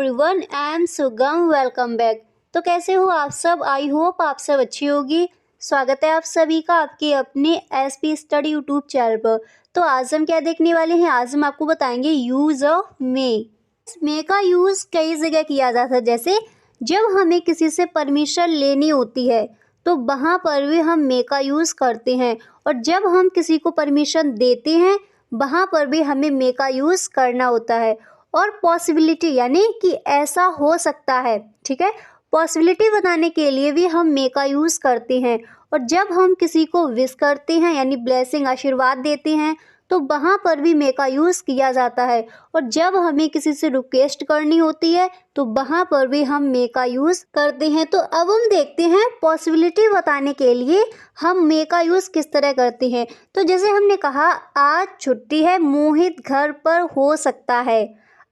Everyone, I am सुगम। Welcome back. तो कैसे हो आप सब? आई होप आप सब अच्छी होगी। स्वागत है आप सभी का आपके अपने एसपी स्टडी यूट्यूब चैनल पर। तो आज हम क्या देखने वाले हैं? आज हम आपको बताएंगे यूज़ ऑफ मे का यूज़ कई जगह किया जाता है। जैसे जब हमें किसी से परमिशन लेनी होती है तो वहाँ पर भी हम मे का यूज़ करते हैं, और जब हम किसी को परमिशन देते हैं वहाँ पर भी हमें मे का यूज़ करना होता है। और पॉसिबिलिटी यानी कि ऐसा हो सकता है, ठीक है, पॉसिबिलिटी बताने के लिए भी हम मे का यूज़ करते हैं। और जब हम किसी को विश करते हैं यानी ब्लेसिंग आशीर्वाद देते हैं तो वहाँ पर भी मे का यूज़ किया जाता है। और जब हमें किसी से रिक्वेस्ट करनी होती है तो वहाँ पर भी हम मे का यूज़ करते हैं। तो अब हम देखते हैं पॉसिबिलिटी बताने के लिए हम मे का यूज़ किस तरह करते हैं। तो जैसे हमने कहा आज छुट्टी है, मोहित घर पर हो सकता है।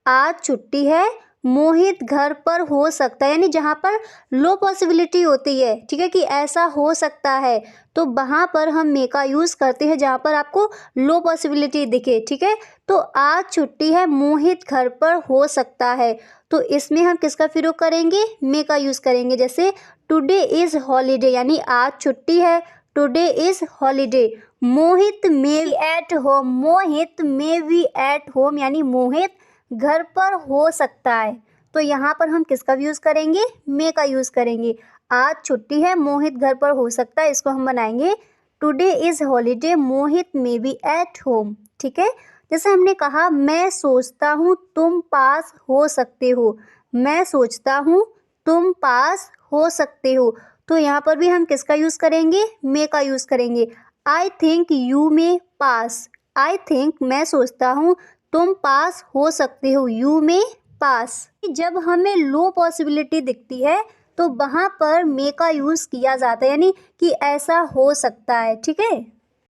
आज छुट्टी है, मोहित घर पर हो सकता है, यानी जहाँ पर लो पॉसिबिलिटी होती है, ठीक है, कि ऐसा हो सकता है, तो वहाँ पर हम मे का यूज़ करते हैं जहाँ पर आपको लो पॉसिबिलिटी दिखे, ठीक है। तो आज छुट्टी है, मोहित घर पर हो सकता है, तो इसमें हम किसका प्रयोग करेंगे? मे का यूज़ करेंगे। जैसे टुडे इज़ हॉलीडे, यानी आज छुट्टी है, today is holiday. Mohit may be at home, Mohit may be at home, यानी मोहित घर पर हो सकता है। तो यहाँ पर हम किसका यूज़ करेंगे? मे का यूज़ करेंगे। आज छुट्टी है, मोहित घर पर हो सकता है, इसको हम बनाएंगे today is holiday, Mohit may be at home, ठीक है। जैसे हमने कहा मैं सोचता हूँ तुम पास हो सकते हो, मैं सोचता हूँ तुम पास हो सकते हो, तो यहाँ पर भी हम किसका यूज़ करेंगे? मे का यूज़ करेंगे। I think you may pass, I think मैं सोचता हूँ तुम पास हो सकते हो, यू में पास। जब हमें लो पॉसिबिलिटी दिखती है तो वहाँ पर मे का यूज़ किया जाता है, यानी कि ऐसा हो सकता है, ठीक है।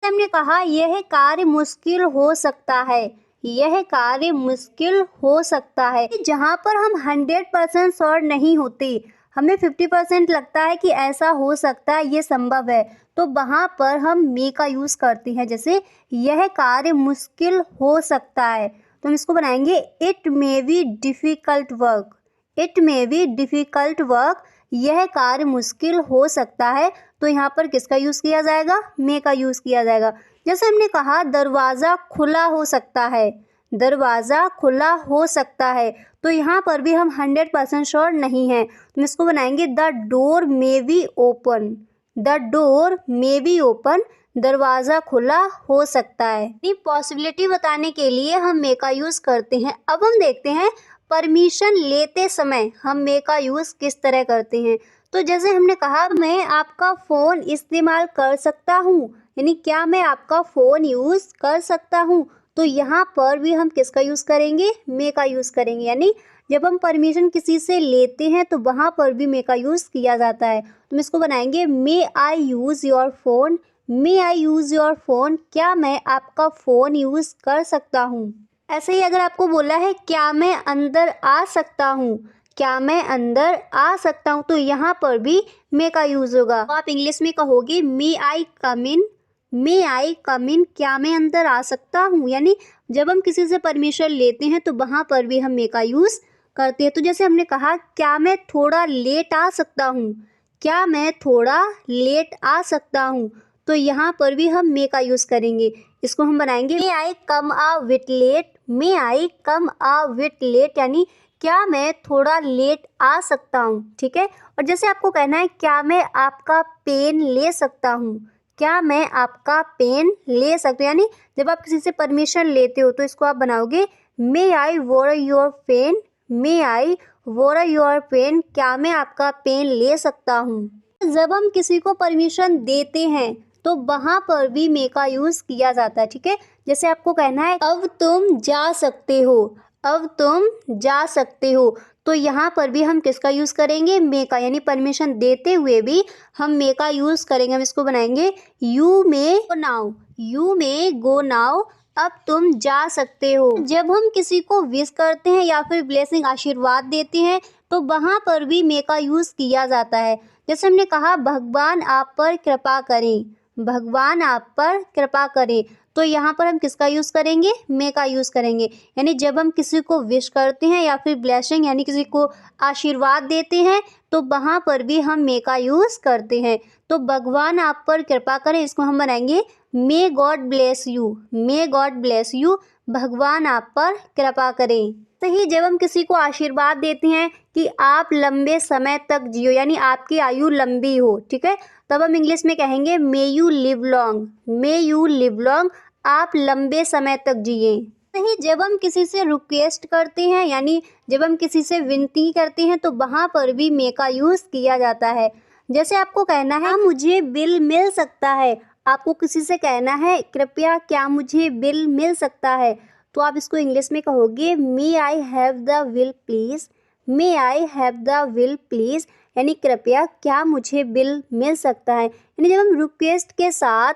हमने कहा यह कार्य मुश्किल हो सकता है, यह कार्य मुश्किल हो सकता है। जहाँ पर हम 100% श्योर नहीं होते, हमें 50% लगता है कि ऐसा हो सकता है, ये संभव है, तो वहाँ पर हम मे का यूज़ करते हैं। जैसे यह कार्य मुश्किल हो सकता है, तो हम इसको बनाएंगे it may be difficult work, it may be difficult work, यह कार्य मुश्किल हो सकता है, तो यहाँ पर किसका यूज़ किया जाएगा? मे का यूज़ किया जाएगा। जैसे हमने कहा दरवाज़ा खुला हो सकता है, दरवाज़ा खुला हो सकता है, तो यहाँ पर भी हम 100% श्योर नहीं हैं, तो इसको बनाएंगे the door may be open, the door may be open, दरवाज़ा खुला हो सकता है। ये पॉसिबिलिटी बताने के लिए हम मे का यूज़ करते हैं। अब हम देखते हैं परमिशन लेते समय हम मे का यूज़ किस तरह करते हैं। तो जैसे हमने कहा मैं आपका फ़ोन इस्तेमाल कर सकता हूँ, यानी क्या मैं आपका फ़ोन यूज़ कर सकता हूँ, तो यहाँ पर भी हम किसका यूज़ करेंगे? मे का यूज़ करेंगे। यानी जब हम परमिशन किसी से लेते हैं तो वहाँ पर भी मे का यूज़ किया जाता है। तो हम इसको बनाएंगे may I use your phone, may I use your phone, क्या मैं आपका फ़ोन यूज़ कर सकता हूँ। ऐसे ही अगर आपको बोला है क्या मैं अंदर आ सकता हूँ, क्या मैं अंदर आ सकता हूँ, तो यहाँ पर भी मे का यूज़ होगा। तो आप इंग्लिश में कहोगे मे आई कम इन, मे आई कम इन, क्या मैं अंदर आ सकता हूँ। यानी जब हम किसी से परमिशन लेते हैं तो वहाँ पर भी हम मे का यूज़ करते हैं। तो जैसे हमने कहा क्या मैं थोड़ा लेट आ सकता हूँ, क्या मैं थोड़ा लेट आ सकता हूँ, तो यहाँ पर भी हम मे का यूज़ करेंगे। इसको हम बनाएंगे मे आई कम आ विट लेट, मे आई कम आ विट लेट, यानी क्या मैं थोड़ा लेट आ सकता हूँ, ठीक है। और जैसे आपको कहना है क्या मैं आपका पेन ले सकता हूँ, क्या मैं आपका पेन ले सकता हूँ, यानी जब आप किसी से परमिशन लेते हो तो इसको आप बनाओगे may I borrow your pen, may I borrow your pen, क्या मैं आपका पेन ले सकता हूँ। जब हम किसी को परमिशन देते हैं तो वहाँ पर भी मे का यूज़ किया जाता है, ठीक है। जैसे आपको कहना है अब तुम जा सकते हो, अब तुम जा सकते हो, तो यहाँ पर भी हम किसका यूज़ करेंगे? मे का, यानी परमिशन देते हुए भी हम मे का यूज़ करेंगे। हम इसको बनाएंगे you may go now, you may go now, अब तुम जा सकते हो। जब हम किसी को विश करते हैं या फिर ब्लेसिंग आशीर्वाद देते हैं तो वहाँ पर भी मे का यूज़ किया जाता है। जैसे हमने कहा भगवान आप पर कृपा करें, भगवान आप पर कृपा करें। तो यहाँ पर हम किसका यूज़ करेंगे, मे का यूज़ करेंगे। यानी जब हम किसी को विश करते हैं या फिर ब्लेसिंग यानी किसी को आशीर्वाद देते हैं तो वहाँ पर भी हम मे का यूज़ करते हैं। तो भगवान आप पर कृपा करें, इसको हम बनाएंगे may God bless you. May God bless you, भगवान आप पर कृपा करें। तो ही जब हम किसी को आशीर्वाद देते हैं कि आप लंबे समय तक जियो यानी आपकी आयु लंबी हो, ठीक है, तब हम इंग्लिश में कहेंगे may you live long. May you live long, आप लंबे समय तक जिए। नहीं, जब हम किसी से रिक्वेस्ट करते हैं यानी जब हम किसी से विनती करते हैं तो वहाँ पर भी मे का यूज़ किया जाता है। जैसे आपको कहना है मुझे बिल मिल सकता है, आपको किसी से कहना है कृपया क्या मुझे बिल मिल सकता है, तो आप इसको इंग्लिश में कहोगे may I have the bill please. May I have the bill please यानी कृपया क्या मुझे बिल मिल सकता है। यानी जब हम रिक्वेस्ट के साथ,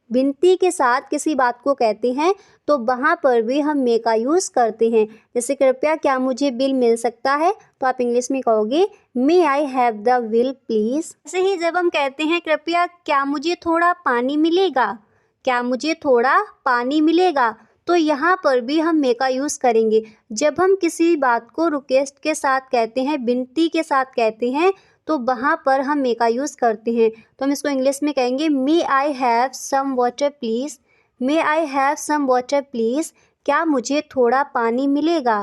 विनती के साथ किसी बात को कहते हैं तो वहाँ पर भी हम मे का यूज़ करते हैं। जैसे कृपया क्या मुझे बिल मिल सकता है, तो आप इंग्लिश में कहोगे may I have the bill please. ऐसे ही जब हम कहते हैं कृपया क्या मुझे थोड़ा पानी मिलेगा, क्या मुझे थोड़ा पानी मिलेगा, तो यहाँ पर भी हम मे का यूज़ करेंगे। जब हम किसी बात को रिक्वेस्ट के साथ कहते हैं, विनती के साथ कहते हैं, तो वहाँ पर हम मे का यूज़ करते हैं। तो हम इसको इंग्लिश में कहेंगे may I have some water please. May I have some water please, क्या मुझे थोड़ा पानी मिलेगा।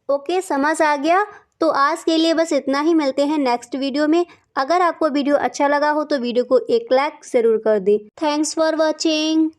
ओके, समझ आ गया। तो आज के लिए बस इतना ही, मिलते हैं नेक्स्ट वीडियो में। अगर आपको वीडियो अच्छा लगा हो तो वीडियो को एक लाइक ज़रूर कर दें। Thanks for watching.